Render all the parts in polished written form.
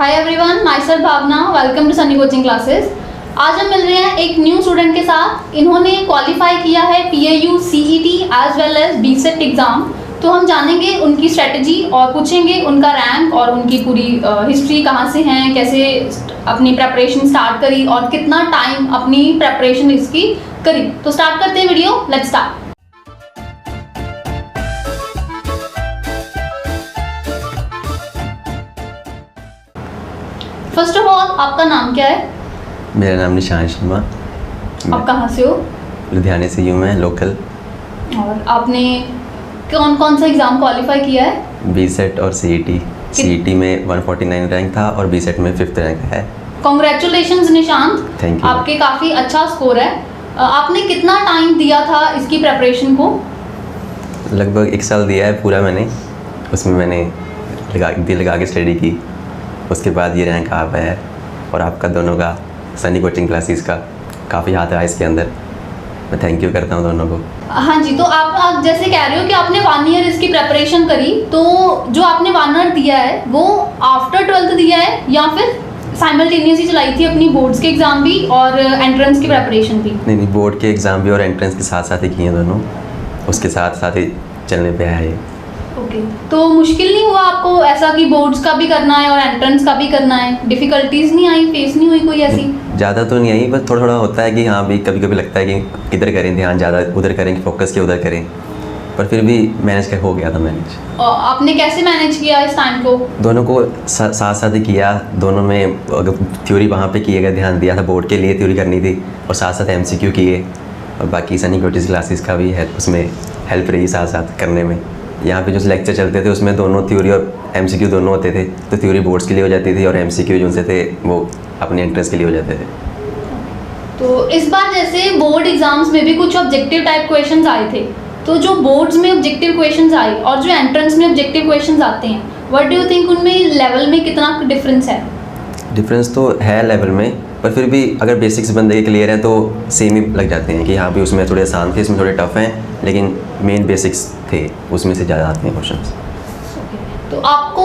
Hi everyone, myself Bhavna, welcome to Sunny coaching classes. आज हम मिल रहे हैं एक न्यू स्टूडेंट के साथ। इन्होंने क्वालिफाई किया है PAU CET as well as BSET exam. तो हम जानेंगे उनकी स्ट्रेटजी और पूछेंगे उनका रैंक और उनकी पूरी हिस्ट्री कहाँ से हैं, कैसे अपनी प्रेपरेशन स्टार्ट करी और कितना टाइम अपनी प्रेपरेशन इसकी करी। तो स्टार्ट करते हैं video, let's start. First of all, आपका नाम क्या है? मेरा नाम निशान शर्मा। आप कहाँ से हो? लुधियाने से हूँ मैं, लोकल। और आपने कौन कौन सा एग्ज़ाम क्वालिफाई किया है? BSET और CET में 149 रैंक था और BSET में 5th रैंक है। Congratulations Nishant, thank you. आपके काफ़ी अच्छा स्कोर है। आपने कितना टाइम दिया था इसकी प्रेपरेशन को? लगभग 1 साल दिया है पूरा मैंने। उसमें मैंने दिल लगा के स्टडी की, उसके बाद ये रैंक आ पाया है। और आपका दोनों का, सनी कोचिंग क्लासेस का काफ़ी हाथ रहा इसके अंदर। मैं थैंक यू करता हूँ दोनों को। हाँ जी, तो आप जैसे कह रहे हो कि आपने 1 ईयर इसकी प्रेपरेशन करी, तो जो आपने 1 ईयर दिया है वो आफ्टर 12th दिया है या फिर साइमल्टेनियसली चलाई थी अपनी बोर्ड्स के एग्ज़ाम भी और एंट्रेंस की प्रेपरेशन भी? नहीं, बोर्ड के एग्ज़ाम भी और एंट्रेंस के साथ साथ ही किए दोनों, उसके साथ साथ ही चलने पे आया है। ओके, तो मुश्किल नहीं हुआ आपको ऐसा कि बोर्ड्स का भी करना है और एंट्रेंस का भी करना है? डिफ़िकल्टीज नहीं आई, फेस नहीं हुई कोई ऐसी? ज़्यादा तो नहीं आई, बस थोड़ा थोड़ा होता है कि हाँ भी कभी कभी लगता है कि किधर करें ध्यान, ज़्यादा उधर करें कि फोकस के उधर करें, पर फिर भी मैनेज कर हो गया था मैनेज। और आपने कैसे मैनेज किया इस टाइम को? दोनों को साथ साथ ही किया। दोनों में अगर थ्योरी वहाँ पे किए गए, ध्यान दिया था, बोर्ड के लिए थ्योरी करनी थी और साथ साथ MCQ किए। और बाकी सनी कोचिंग क्लासेस का भी है, उसमें हेल्प रही साथ साथ करने में। यहाँ पे जो लेक्चर चलते थे उसमें दोनों थ्योरी और MCQ दोनों होते थे, तो थ्योरी बोर्ड्स के लिए हो जाती थी और MCQ जो उनसे थे वो अपने एंट्रेंस के लिए हो जाते थे। तो इस बार जैसे बोर्ड एग्जाम्स में भी कुछ ऑब्जेक्टिव टाइप क्वेश्चंस आए थे, तो जो बोर्ड्स में ऑब्जेक्टिव क्वेश्चंस आए और जो एंट्रेंस में ऑब्जेक्टिव क्वेश्चंस आते हैं, व्हाट डू यू थिंक उनमें लेवल में कितना डिफरेंस है? डिफरेंस तो है लेवल में, पर फिर भी अगर बेसिक्स बंदे के क्लियर हैं तो सेम ही लग जाते हैं कि हाँ भी उसमें थोड़े आसान थे, इसमें थोड़े टफ हैं, लेकिन मेन बेसिक्स थे उसमें से ज़्यादा आते हैं क्वेश्चंस। तो आपको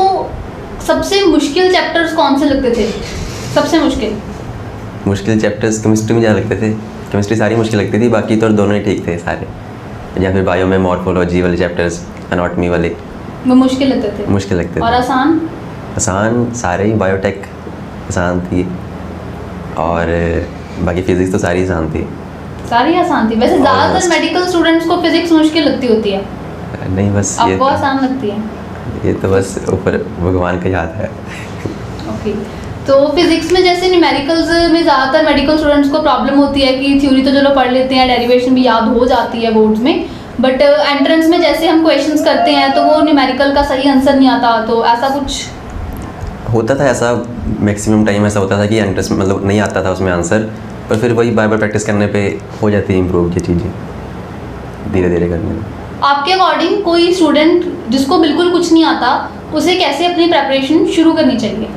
सबसे मुश्किल चैप्टर्स कौन से लगते थे? सबसे मुश्किल चैप्टर्स केमिस्ट्री में ज़्यादा लगते थे। केमिस्ट्री सारी मुश्किल लगती थी, बाकी तो दोनों ही ठीक थे सारे। या फिर बायो में मॉर्फोलॉजी वाले चैप्टर्स, एनाटॉमी वाले वो मुश्किल लगते थे। और आसान सारे ही। बायोटेक आसान थी और बाकी फिजिक्स तो सारी आसान थी। वैसे ज़्यादातर मेडिकल स्टूडेंट्स को फिजिक्स मुश्किल लगती होती है। नहीं, बस आपको आसान लगती है? ये तो बस ऊपर भगवान का याद है। ओके, तो फिजिक्स में जैसे न्यूमेरिकल्स में ज़्यादातर मेडिकल स्टूडेंट्स को प्रॉब्लम होती है कि थ्योरी तो चलो पढ़ लेते हैं, डेरिवेशन भी याद हो जाती है बोर्ड्स में, बट एंट्रेंस में जैसे हम क्वेश्चंस करते हैं तो वो न्यूमेरिकल का सही आंसर नहीं आता। तो ऐसा कुछ होता था, ऐसा मैक्सिमम टाइम ऐसा होता था कि एंट्रेंस मतलब नहीं आता था उसमें आंसर, पर फिर वही बार बार प्रैक्टिस करने पे हो जाती है इम्प्रूव ये चीज़ें धीरे धीरे करने में। आपके अकॉर्डिंग कोई स्टूडेंट जिसको बिल्कुल कुछ नहीं आता, उसे कैसे अपनी प्रेपरेशन शुरू करनी चाहिए?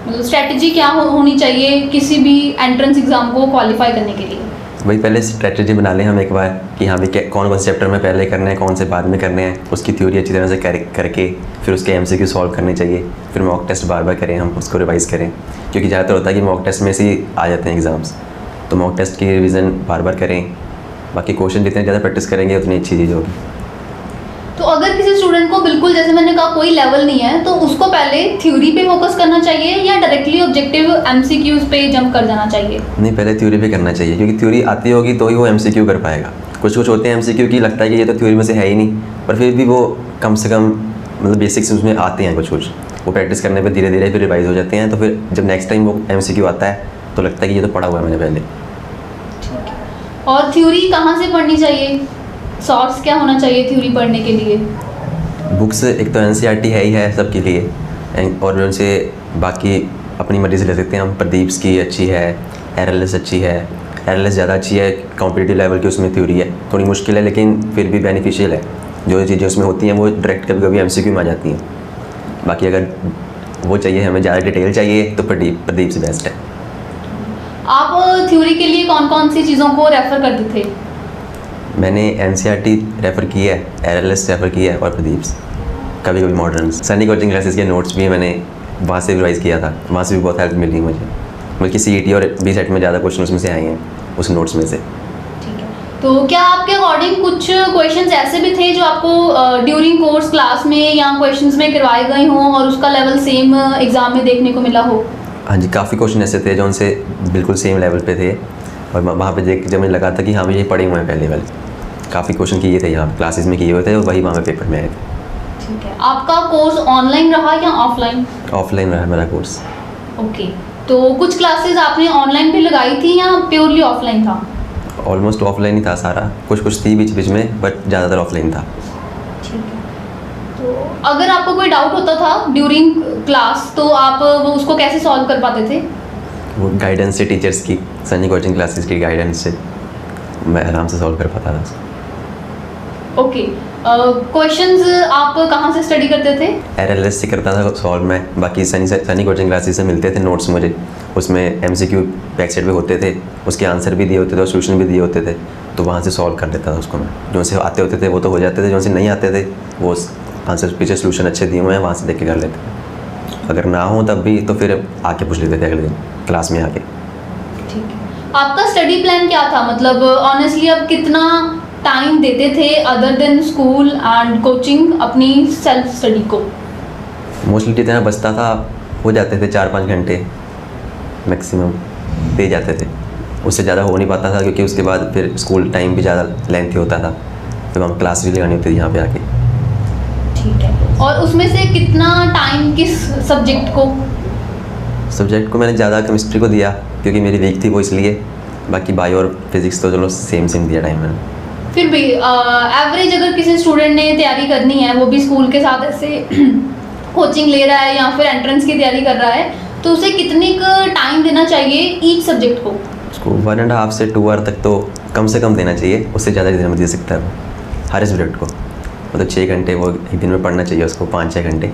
मतलब स्ट्रेटजी क्या होनी चाहिए किसी भी एंट्रेंस एग्ज़ाम को क्वालिफाई करने के लिए? वही पहले स्ट्रेटजी बना लें हम एक बार कि हाँ भी कौन कौन से चैप्टर में पहले करने हैं, कौन से बाद में करने हैं, उसकी थ्योरी अच्छी तरह से करके फिर उसके MCQ सॉल्व करने चाहिए। फिर मॉक टेस्ट बार बार करें, हम उसको रिवाइज़ करें, क्योंकि ज़्यादातर होता है कि मॉक टेस्ट में से ही आ जाते हैं एग्ज़ाम्स, तो मॉक टेस्ट की रिवीजन बार बार करें। बाकी क्वेश्चन जितने ज़्यादा प्रैक्टिस करेंगे उतनी अच्छी चीज़ होगी। तो अगर किसी स्टूडेंट को बिल्कुल, जैसे मैंने कहा, कोई लेवल नहीं है, तो उसको पहले थ्योरी पे फोकस करना चाहिए या डायरेक्टली ऑब्जेक्टिव MCQs पे जंप कर जाना चाहिए? नहीं, पहले थ्योरी पे करना चाहिए, क्योंकि थ्योरी आती होगी तो ही वो MCQ कर पाएगा। कुछ होते हैं MCQ की लगता है कि ये तो थ्योरी में से है ही नहीं, पर फिर भी वो कम से कम मतलब बेसिक्स उसमें आते हैं, कुछ वो प्रैक्टिस करने पर धीरे धीरे फिर रिवाइज हो जाते हैं। तो फिर जब नेक्स्ट टाइम वो MCQ आता है तो लगता है कि ये तो पढ़ा हुआ है मैंने पहले। और थ्योरी कहाँ से पढ़नी चाहिए? सोर्स क्या होना चाहिए थ्योरी पढ़ने के लिए? बुक्स एक तो NCERT है ही है सबके लिए, और उनसे बाकी अपनी मर्जी से ले सकते हैं हम। प्रदीप्स की अच्छी है, RLS अच्छी है। RLS ज़्यादा अच्छी है, कॉम्पिटिटिव लेवल की उसमें थ्योरी है, थोड़ी मुश्किल है लेकिन फिर भी बेनिफिशियल है। जो चीज़ें उसमें होती हैं वो डायरेक्ट कभी कभी MCQ में आ जाती हैं। बाकी अगर वो चाहिए, हमें ज़्यादा डिटेल चाहिए, तो प्रदीप से बेस्ट है। आप थ्योरी के लिए कौन कौन सी चीज़ों को रेफ़र करते थे? मैंने NCERT रेफ़र की है, RLS रेफ़र की है और प्रदीप्स, कभी कभी मॉडर्न। सनी कोचिंग क्लासेस के नोट्स भी मैंने वहाँ से भी रिवाइज़ किया था, वहाँ से भी बहुत हेल्प मिली मुझे। बल्कि CET और BSET में ज़्यादा क्वेश्चन उसमें से आए हैं, उस नोट्स में से। ठीक है, तो क्या आपके अकॉर्डिंग कुछ क्वेश्चंस ऐसे भी थे जो आपको ड्यूरिंग कोर्स क्लास में या क्वेश्चंस में करवाए गए हों और उसका लेवल सेम एग्ज़ाम में देखने को मिला हो? हाँ जी, काफ़ी क्वेश्चन ऐसे थे जो उनसे बिल्कुल सेम लेवल पे थे, और वहाँ पे देख के जब मुझे लगा था कि हाँ, ये पढ़े हुए हैं पहले वाले। काफ़ी क्वेश्चन किए थे यहाँ क्लासेस में किए हुए थे, और वही वहाँ पे पेपर में आए थे। ठीक है, आपका कोर्स ऑनलाइन रहा या ऑफलाइन? ऑफलाइन रहा मेरा कोर्स। ओके, तो कुछ क्लासेस आपने ऑनलाइन भी लगाई थी या प्योरली ऑफलाइन था? ऑलमोस्ट ऑफलाइन ही था सारा, कुछ थी बीच बीच में, बट ज़्यादातर ऑफलाइन था। ठीक है, तो अगर आपको कोई डाउट होता था ड्यूरिंग क्लास तो आप वो उसको कैसे सॉल्व कर पाते थे? वो गाइडेंस से, टीचर्स की, सनी कोचिंग क्लासेस की गाइडेंस से मैं आराम से सॉल्व कर पाता था। ओके, क्वेश्चंस आप कहाँ से स्टडी करते थे? RLS से करता था सॉल्व मैं, बाकी सनी कोचिंग क्लासेस से मिलते थे नोट्स मुझे, उसमें MCQ बैक साइड पे होते थे, उसके आंसर भी दिए होते थे और सोल्यूशन भी दिए होते थे, तो वहाँ से सॉल्व कर लेता था उसको मैं। जो से आते होते थे वो तो हो जाते थे, जो से नहीं आते थे वो आंसर पीछे सोल्यूशन अच्छे दिए हुए हैं, वहाँ से देख के कर लेते थे। अगर ना हो तब भी तो फिर आके पूछ लेते थे अगले दिन क्लास में आके। ठीक है, आपका स्टडी प्लान क्या था? मतलब ऑनेस्टली अब कितना टाइम देते थे other than school and coaching अपनी सेल्फ स्टडी को? मोस्टली जितना बचता था हो जाते थे 4-5 घंटे मैक्सिमम दे जाते थे, उससे ज़्यादा हो नहीं पाता था, क्योंकि उसके बाद फिर स्कूल टाइम भी ज़्यादा लेंथी होता था, फिर हम क्लास भी लगानी होती थी यहाँ पे आके। ठीक है, और उसमें से कितना टाइम किस सब्जेक्ट को मैंने ज़्यादा केमिस्ट्री को दिया, क्योंकि मेरी वीक थी वो, इसलिए। बाकी बायो और फिज़िक्स तो चलो सेम दिया टाइम मैंने। फिर भी एवरेज अगर किसी स्टूडेंट ने तैयारी करनी है, वो भी स्कूल के साथ ऐसे कोचिंग ले रहा है या फिर एंट्रेंस की तैयारी कर रहा है, तो उसे कितनी टाइम देना चाहिए ईच सब्जेक्ट को? उसको 1.5 से 2 आवर तक तो कम से कम देना चाहिए, उससे ज़्यादा देना दे सकता है वो हर सब्जेक्ट को। मतलब 6 घंटे वो एक दिन में पढ़ना चाहिए उसको, 5-6 घंटे,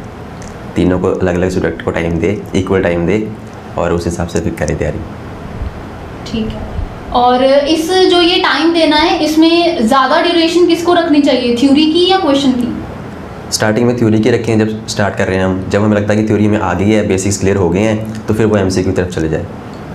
तीनों को अलग अलग सब्जेक्ट को टाइम दे, इक्वल टाइम दे, और उस हिसाब से फिर करे तैयारी। ठीक है, और इस जो ये टाइम देना है, इसमें ज़्यादा ड्यूरेशन किसको रखनी चाहिए, थ्योरी की या क्वेश्चन की? स्टार्टिंग में थ्योरी की रखें, जब स्टार्ट कर रहे हैं हम, जब हमें लगता है कि थ्योरी में आ गई है, बेसिक्स क्लियर हो गए हैं, तो फिर वो MCQ की तरफ चले जाए।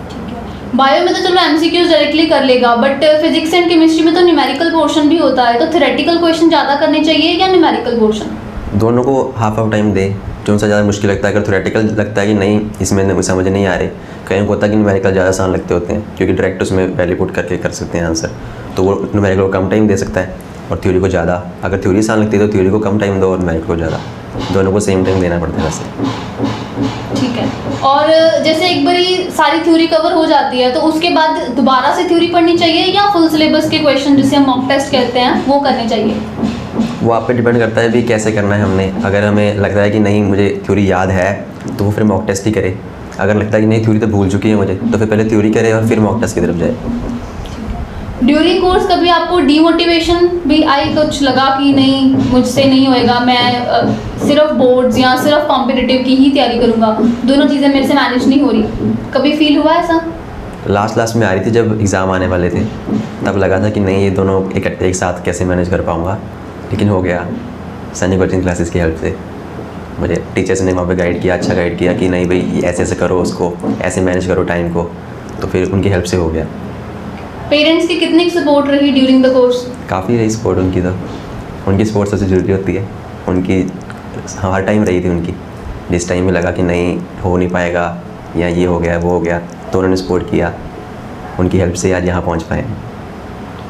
ठीक है, बायो में तो चलो MCQs डायरेक्टली कर लेगा, बट फिजिक्स एंड केमिस्ट्री में तो न्यूमेरिकल पोर्शन भी होता है, तो थ्योरेटिकल क्वेश्चन ज़्यादा करने चाहिए या न्यूमेरिकल पोर्शन? दोनों को हाफ टाइम दे, जो उनसे ज़्यादा मुश्किल लगता है। अगर थ्योरेटिकल लगता है कि नहीं इसमें समझ नहीं आ रहे, कहीं को होता है कि न्यूमेरिकल ज़्यादा आसान लगते होते हैं, क्योंकि डायरेक्ट उसमें वैल्यू पुट करके कर सकते हैं आंसर, तो वो न्यूमेरिकल को कम टाइम दे सकता है, और थ्योरी को ज़्यादा। अगर थ्योरी आसान लगती है तो थ्योरी को कम टाइम दो और न्यूमेरिकल को ज़्यादा, दोनों को सेम टाइम देना पड़ता है वैसे। ठीक है, और जैसे एक बारी सारी थ्योरी कवर हो जाती है तो उसके बाद दोबारा से थ्योरी पढ़नी चाहिए या फुल सिलेबस के क्वेश्चन जिसे हम मॉक टेस्ट कहते हैं वो करने चाहिए? वो आप पे डिपेंड करता है भी कैसे करना है हमने। अगर हमें लगता है कि नहीं मुझे थ्योरी याद है तो वो फिर मॉक टेस्ट ही करे। अगर लगता है कि नहीं थ्योरी तो भूल चुकी है मुझे, तो फिर पहले थ्योरी करे और फिर मॉक टेस्ट की तरफ जाए। ड्यूरिंग कोर्स कभी आपको डीमोटिवेशन भी आई, कुछ लगा कि नहीं मुझसे नहीं होएगा, मैं सिर्फ बोर्ड्स या सिर्फ कॉम्पिटिटिव की ही तैयारी करूँगा, दोनों चीज़ें मेरे से मैनेज नहीं हो रही, कभी फील हुआ ऐसा? लास्ट में आ रही थी जब एग्ज़ाम आने वाले थे, तब लगा था कि नहीं ये दोनों इकट्ठे एक साथ कैसे मैनेज कर पाऊँगा, लेकिन हो गया सनी कोचिंग क्लासेस की हेल्प से। मुझे टीचर्स ने वहाँ पे गाइड किया, अच्छा गाइड किया कि नहीं भाई ऐसे ऐसे करो, उसको ऐसे मैनेज करो टाइम को, तो फिर उनकी हेल्प से हो गया। पेरेंट्स की कितनी सपोर्ट रही ड्यूरिंग द कोर्स? काफ़ी रही सपोर्ट उनकी, तो उनकी सपोर्ट सबसे ज़रूरी होती है, उनकी हर टाइम रही थी उनकी। जिस टाइम में लगा कि नहीं हो नहीं पाएगा या ये हो गया वो हो गया, तो उन्होंने सपोर्ट किया, उनकी हेल्प से आज यहाँ पहुँच पाए।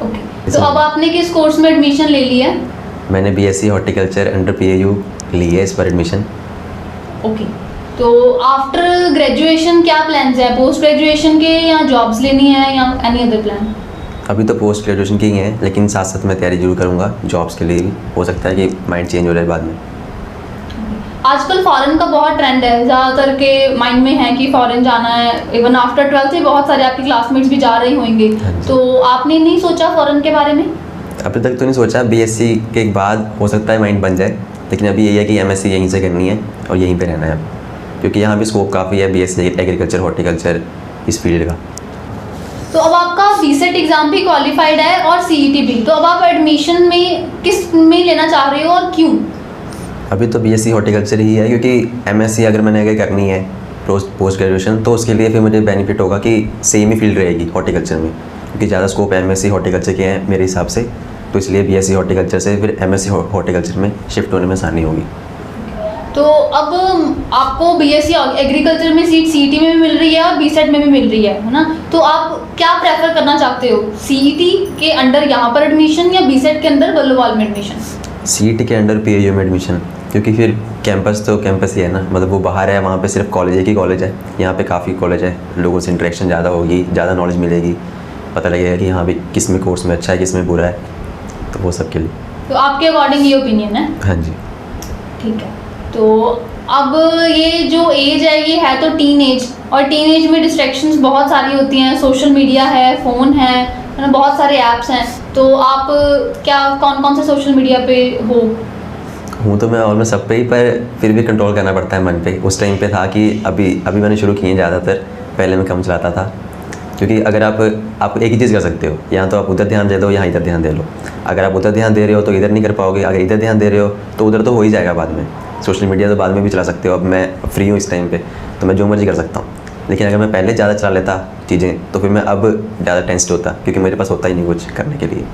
ओके, तो अब आपने किस कोर्स में एडमिशन ले लिया है? मैंने BSc हॉर्टिकल्चर अंडर PAU ली है इस पर एडमिशन। ओके, तो आफ्टर ग्रेजुएशन क्या प्लान्स है, पोस्ट ग्रेजुएशन के या जॉब्स लेनी है या एनी अदर प्लान? अभी तो पोस्ट ग्रेजुएशन की ही है, लेकिन साथ साथ मैं तैयारी जरूर करूँगा जॉब्स के लिए भी। हो सकता है कि माइंड चेंज हो जाए बाद में। आजकल फॉरेन का बहुत ट्रेंड है, ज़्यादातर के माइंड में है कि फॉरेन जाना है, इवन आफ्टर 12th से बहुत सारे आपके क्लासमेट्स भी जा रहे होंगे, तो आपने नहीं सोचा फॉरेन के बारे में? अभी तक तो नहीं सोचा, BSc के बाद हो सकता है माइंड बन जाए, लेकिन अभी यही है कि MSc यहीं से करनी है और यहीं पे रहना है, क्योंकि यहाँ भी स्कोप काफ़ी है BSc एग्रीकल्चर हॉर्टिकल्चर इस फील्ड का। तो अब आपका BSET एग्ज़ाम भी क्वालिफाइड है और CET भी, तो अब आप एडमिशन में किस में लेना चाह रहे हो और क्यों? अभी तो बीएससी हॉर्टिकल्चर ही है, क्योंकि एमएससी अगर मैंने आगे करनी है पोस्ट ग्रेजुएशन, तो उसके लिए फिर मुझे बेनिफिट होगा कि सेम ही फील्ड रहेगी हॉर्टिकल्चर में, क्योंकि ज़्यादा स्कोप एमएससी हॉर्टिकल्चर के हैं मेरे हिसाब से। तो इसलिए बीएससी हॉर्टिकल्चर से फिर एमएससी हॉर्टिकल्चर में शिफ्ट होने में आसानी होगी। तो अब आपको बीएससी एग्रीकल्चर में सीट सीईटी में भी मिल रही है और बीसेट में भी मिल रही है ना? तो आप क्या प्रेफर करना चाहते हो, सीईटी के अंडर यहाँ पर एडमिशन या बीसेट के अंदर वल्लभवाल में एडमिशन? सीईटी के अंडर पीएयू में एडमिशन, क्योंकि फिर कैंपस तो कैंपस ही है ना, मतलब वो बाहर है, वहाँ पे सिर्फ कॉलेज एक ही कॉलेज है। यहाँ पे काफ़ी कॉलेज है, लोगों से इंटरेक्शन ज़्यादा होगी, ज़्यादा नॉलेज मिलेगी, पता लगेगा कि हाँ भी किस में कोर्स में अच्छा है, किस में बुरा है, तो वो सब के लिए। तो आपके अकॉर्डिंग ये ओपिनियन है? हाँ जी। ठीक है। तो अब ये जो एज है तो टीन एज, और टीन एज में डिस्ट्रैक्शंस बहुत सारी होती हैं, सोशल मीडिया है, फ़ोन है ना, बहुत सारे ऐप्स हैं। तो आप क्या कौन कौन से सोशल मीडिया पे हो? हूँ तो मैं ऑलमोस्ट सब पे ही, पर फिर भी कंट्रोल करना पड़ता है मन पे। उस टाइम पे था कि अभी मैंने शुरू किए हैं ज़्यादातर, पहले मैं कम चलाता था। क्योंकि अगर आप एक ही चीज़ कर सकते हो, या तो आप उधर ध्यान दे दो या इधर ध्यान दे लो। अगर आप उधर ध्यान दे रहे हो तो इधर नहीं कर पाओगे, अगर इधर ध्यान दे रहे हो तो उधर तो हो ही जाएगा बाद में। सोशल मीडिया तो बाद में भी चला सकते हो, अब मैं फ्री हूँ इस टाइम पे तो मैं जो मर्जी कर सकता हूँ। लेकिन अगर मैं पहले ज़्यादा चला लेता चीज़ें तो फिर मैं अब ज़्यादा टेंस्ड होता, क्योंकि मेरे पास होता ही नहीं कुछ करने के लिए।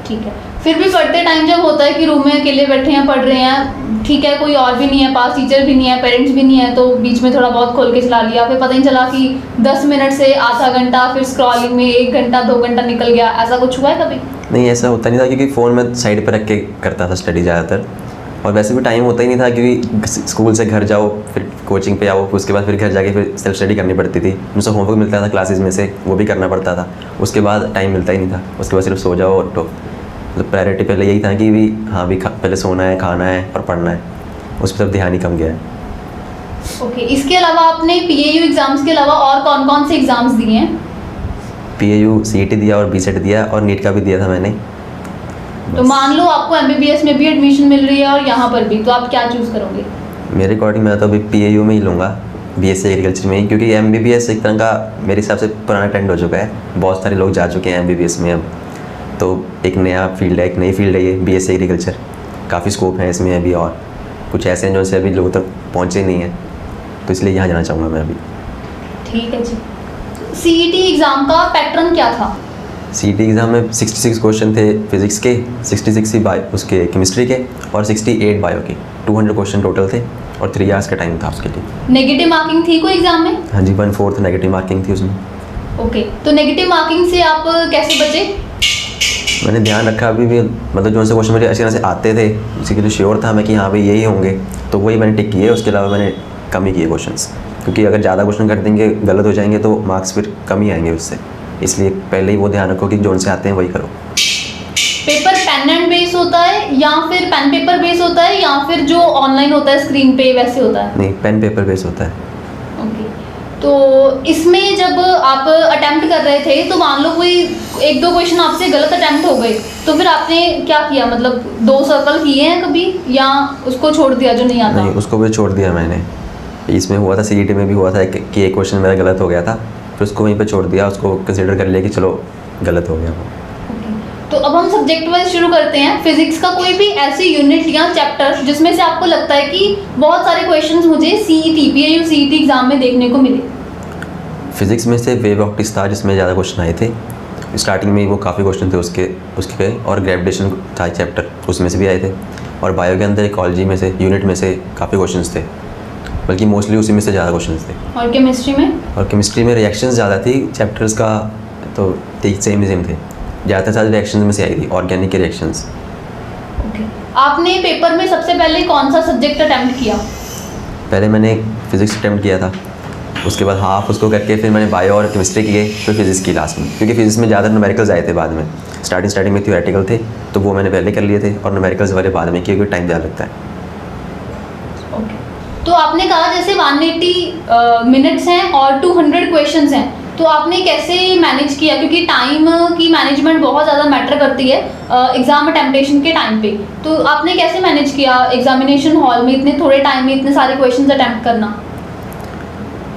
ठीक है। फिर भी पढ़ते टाइम जब होता है कि रूम में अकेले बैठे हैं, पढ़ रहे हैं, ठीक है, कोई और भी नहीं है पास, टीचर भी नहीं है, पेरेंट्स भी नहीं है, तो बीच में थोड़ा बहुत खोल के चला लिया, फिर पता नहीं चला कि 10 मिनट से आधा घंटा, फिर स्क्रॉलिंग में 1 घंटा 2 घंटा निकल गया, ऐसा कुछ हुआ है कभी? नहीं, ऐसा होता नहीं था, क्योंकि फ़ोन में साइड पर रख के करता था स्टडी ज़्यादातर, और वैसे भी टाइम होता ही नहीं था, क्योंकि स्कूल से घर जाओ, फिर कोचिंग पे आओ, उसके बाद फिर घर जाके फिर सेल्फ स्टडी करनी पड़ती थी। मुझसे होमवर्क मिलता था क्लासेस में से, वो भी करना पड़ता था। उसके बाद टाइम मिलता ही नहीं था, उसके बाद सिर्फ सो जाओ और उठो। मतलब प्रायोरिटी पहले यही था कि भी हाँ भी पहले सोना है, खाना है और पढ़ना है, उस पर ध्यान ही कम गया है। ओके। इसके अलावा आपने पीएयू एग्ज़ाम्स के अलावा और कौन कौन से एग्ज़ाम्स दिए हैं? पीएयू सीईटी दिया और बीसेट दिया और नीट का भी दिया था मैंने। तो मान लो आपको एमबीबीएस में भी एडमिशन मिल रही है और यहाँ पर भी, तो आप क्या चूज़ करोगे? मेरे अकॉर्डिंग मैं तो अभी पीएयू में ही लूँगा, बीएससी एग्रीकल्चर में ही, क्योंकि एमबीबीएस एक तरह का मेरे हिसाब से पुराना ट्रेंड हो चुका है। बहुत सारे लोग जा चुके हैं एमबीबीएस में अब, तो एक नया फील्ड है, एक नई फील्ड है ये बीएससी एग्रीकल्चर। काफ़ी स्कोप है इसमें अभी, और कुछ ऐसे हैं जो से अभी लोगों तक पहुँचे नहीं हैं, तो इसलिए यहाँ जाना चाहूँगा मैं अभी। ठीक है जी। सीईटी एग्ज़ाम का पैटर्न क्या था? सीईटी एग्ज़ाम में 66 क्वेश्चन थे फिज़िक्स के, 66 ही उसके केमिस्ट्री के, और 68 बायो के। 200 क्वेश्चन टोटल थे और 3 आवर्स का टाइम था उसके लिए। नेगेटिव मार्किंग थी कोई एग्ज़ाम में? हाँ जी, 1/4 नेगेटिव मार्किंग थी उसमें। ओके। तो नेगेटिव मार्किंग से आप कैसे बचे? मैंने ध्यान रखा अभी भी, मतलब जो से क्वेश्चन मुझे अच्छी तरह से आते थे, उसी के लिए श्योर था मैं कि हाँ भाई यही होंगे, तो वही मैंने टिक किए। उसके अलावा मैंने कम ही किए क्वेश्चंस, क्योंकि अगर ज़्यादा क्वेश्चन कर देंगे गलत हो जाएंगे तो मार्क्स फिर कम ही आएंगे उससे। इसलिए पहले ही वो ध्यान रखो कि जो उनसे आते हैं वही करो। पेपर पेन एंड बेस होता है या फिर पेन पेपर बेस होता है या फिर जो ऑनलाइन होता है स्क्रीन पे वैसे होता है? नहीं, पेन पेपर बेस होता है। ओके। तो इसमें जब आप अटेम्प्ट कर रहे थे तो मान लो कोई 1-2 क्वेश्चन आपसे गलत अटेम्प्ट हो गए, तो फिर आपने क्या किया? मतलब 2 सर्कल किए हैं कभी या उसको छोड़ दिया जो नहीं आता? नहीं, उसको भी छोड़ दिया मैंने। इसमें हुआ था, सीईटी में भी हुआ था कि एक क्वेश्चन मेरा गलत हो गया था, फिर उसको वहीं पर छोड़ दिया, उसको कंसिडर कर लिया कि चलो गलत हो गया वो। तो अब हम सब्जेक्ट वाइज शुरू करते हैं। फिजिक्स का कोई भी ऐसी यूनिट या चैप्टर जिसमें से आपको लगता है कि बहुत सारे क्वेश्चंस मुझे सीईटी पीएयू सीईटी एग्जाम में देखने को मिले? फिजिक्स में से वेव ऑप्टिक्स था जिसमें ज़्यादा क्वेश्चन आए थे। स्टार्टिंग में ही वो काफ़ी क्वेश्चन थे उसके और ग्रेविटेशन था चैप्टर, उसमें से भी आए थे। और बायो के अंदर इकोलॉजी में से यूनिट में से काफ़ी क्वेश्चन थे, बल्कि मोस्टली उसी में से ज़्यादा क्वेश्चन थे। और केमिस्ट्री में? और केमिस्ट्री में रिएक्शंस ज़्यादा थी, चैप्टर्स का तो सेम थे, ज़्यादातर सारे रिएक्शंस में से आई थी, ऑर्गेनिक के रिएक्शंस। ओके। आपने पेपर में सबसे पहले कौन सा सब्जेक्ट अटेम्प्ट किया? पहले मैंने फिजिक्स अटेम्प्ट किया था, उसके बाद हाफ उसको करके फिर मैंने बायो और केमिस्ट्री किए, फिर फिजिक्स की लास्ट में, क्योंकि फिजिक्स में ज़्यादा न्यूमेरिकल्स आए थे बाद में। स्टार्टिंग में थ्योरेटिकल थे तो वो मैंने पहले कर लिए थे, और न्यूमेरिकल्स वाले बाद में किए, क्योंकि टाइम ज़्यादा लगता है। ओके। तो आपने कहा जैसे 180 मिनट्स हैं और 200 क्वेश्चंस हैं, तो आपने कैसे मैनेज किया? क्योंकि टाइम की मैनेजमेंट बहुत ज़्यादा मैटर करती है एग्ज़ाम अटेम्प्टेशन के टाइम पे, तो आपने कैसे मैनेज किया एग्जामिनेशन हॉल में इतने थोड़े टाइम में इतने सारे क्वेश्चंस अटेम्प्ट करना?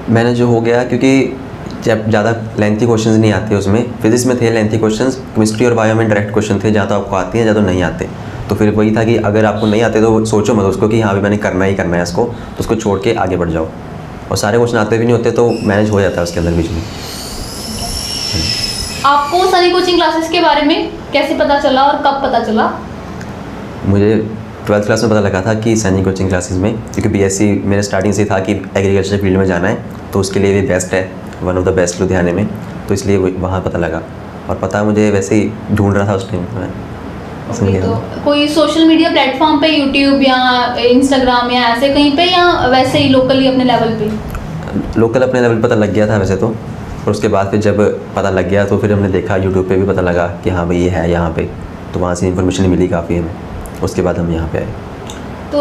मैंने जो हो गया, क्योंकि जब ज़्यादा लेंथी क्वेश्चंस नहीं आते उसमें, फिजिक्स में थे लेंथी क्वेश्चंस, केमिस्ट्री और बायो में डायरेक्ट क्वेश्चन थे, ज़्यादा आपको आती हैं ज़्यादा नहीं आते, तो फिर वही था कि अगर आपको नहीं आते तो सोचो मत उसको कि हाँ भी मैंने करना ही करना है इसको, तो उसको छोड़ के आगे बढ़ जाओ। और सारे क्वेश्चन आते भी नहीं होते तो मैनेज हो जाता है उसके अंदर बीच में। आपको सनी कोचिंग क्लासेस के बारे में कैसे पता चला और कब पता चला? मुझे 12th क्लास में पता लगा था कि सैनिक कोचिंग क्लासेस में, क्योंकि बीएससी मेरे स्टार्टिंग से ही था कि एग्रीकल्चर फील्ड में जाना है तो उसके लिए भी बेस्ट है, वन ऑफ द बेस्ट लुधियाने में, तो इसलिए वहाँ पता लगा। और पता मुझे वैसे ही ढूंढ रहा था उस टाइम मैं। Okay, तो कोई सोशल मीडिया प्लेटफॉर्म पे, यूट्यूब या इंस्टाग्राम या ऐसे कहीं पे, या वैसे ही लोकली अपने लेवल पे? लोकल अपने लेवल पता लग गया था वैसे तो, और उसके बाद फिर जब पता लग गया तो फिर हमने देखा यूट्यूब पे भी पता लगा कि हाँ भाई ये है यहाँ पे, तो वहाँ से इन्फॉर्मेशन मिली काफ़ी हमें। उसके बाद हम यहाँ पे आए। तो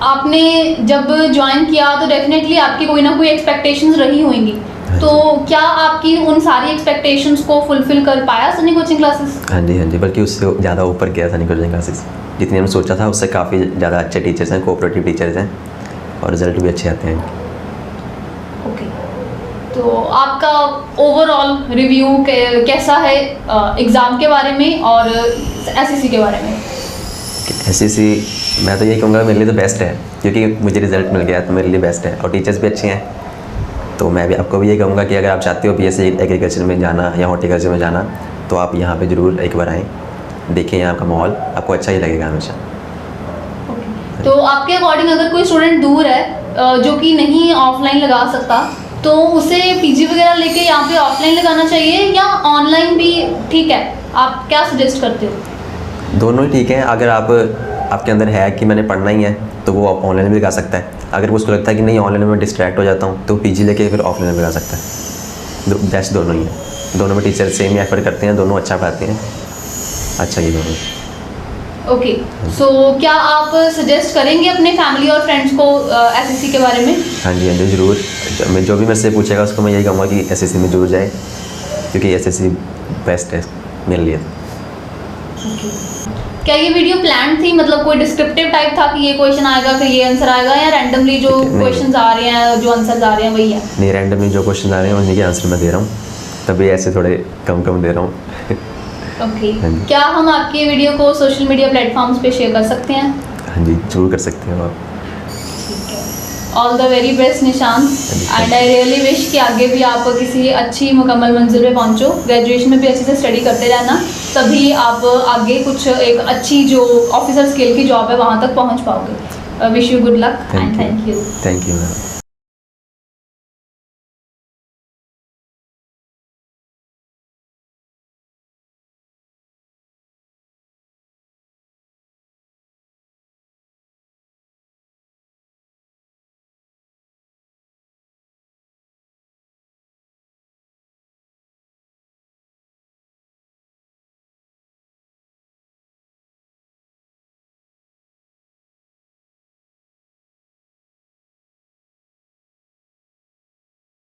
आपने जब ज्वाइन किया तो डेफिनेटली आपकी कोई ना कोई एक्सपेक्टेशंस रही होंगी, तो क्या आपकी उन सारी एक्सपेक्टेशंस को फुलफिल कर पाया सनी कोचिंग क्लासेस? हाँ जी, बल्कि उससे ज़्यादा ऊपर गया सनी कोचिंग क्लासेस। जितनी हमने सोचा था उससे काफ़ी ज़्यादा अच्छे टीचर्स हैं, कोऑपरेटिव टीचर्स हैं, और रिजल्ट भी अच्छे आते हैं। ओके, तो आपका ओवरऑल रिव्यू कैसा है एग्ज़ाम के बारे में और एसएससी के बारे में? एसएससी मैं तो यही कहूँगा मेरे लिए तो बेस्ट है, क्योंकि मुझे रिजल्ट मिल गया तो मेरे लिए बेस्ट है, और टीचर्स भी अच्छे हैं। तो मैं भी आपको भी यही कहूँगा कि अगर आप चाहते हो बीएससी एग्रीकल्चर में जाना या हॉर्टिकल्चर में जाना, तो आप यहाँ पे ज़रूर एक बार आएँ, देखें यहाँ का माहौल, आपको अच्छा ही लगेगा हमेशा। तो आपके अकॉर्डिंग अगर कोई स्टूडेंट दूर है जो कि नहीं ऑफलाइन लगा सकता, तो उसे पीजी वगैरह लेके यहाँ पे ऑफलाइन लगाना चाहिए या ऑनलाइन भी ठीक है? आप क्या सजेस्ट करते हो? दोनों ही ठीक हैं। अगर आपके अंदर है कि मैंने पढ़ना ही है तो वो ऑनलाइन भी लगा सकता है। अगर उसको लगता है कि नहीं ऑनलाइन में डिस्ट्रैक्ट हो जाता हूँ तो पीजी लेके फिर ऑफलाइन में लगा सकता है। बेस्ट दोनों ही है, दोनों में टीचर सेम ही एफर्ट करते हैं, दोनों अच्छा पढ़ाते हैं, अच्छा ये दोनों। ओके, सो क्या आप सजेस्ट करेंगे अपने फैमिली और फ्रेंड्स को एसएससी के बारे में? हाँ जी ज़रूर। मैं जो भी मेरे से पूछेगा उसको मैं यही कहूँगा कि एसएससी में जरूर जाए, क्योंकि एसएससी बेस्ट है मेरे लिए। क्या ये वीडियो प्लान थी, मतलब कोई डिस्क्रिप्टिव टाइप था कि ये क्वेश्चन आएगा फिर ये आंसर आएगा, या रैंडमली जो क्वेश्चंस आ रहे हैं जो आंसर आ रहे हैं वही है? नहीं, रैंडमली जो क्वेश्चन आ रहे हैं उन्हीं के आंसर मैं दे रहा हूँ, तभी ऐसे थोड़े कम दे रहा हूँ। ओके, क्या हम आपके वीडियो को सोशल मीडिया प्लेटफॉर्म्स पे शेयर कर सकते हैं? हाँ जी जरूर कर सकते हैं आप। All the very best Nishant, and I really wish कि आगे भी आप किसी अच्छी मुकम्मल मंजिल पे पहुंचो। ग्रेजुएशन में भी अच्छे से स्टडी करते रहना, तभी आप आगे कुछ एक अच्छी जो ऑफिसर स्केल की जॉब है वहाँ तक पहुँच पाओगे। Wish you good luck and thank you. Thank you ma'am.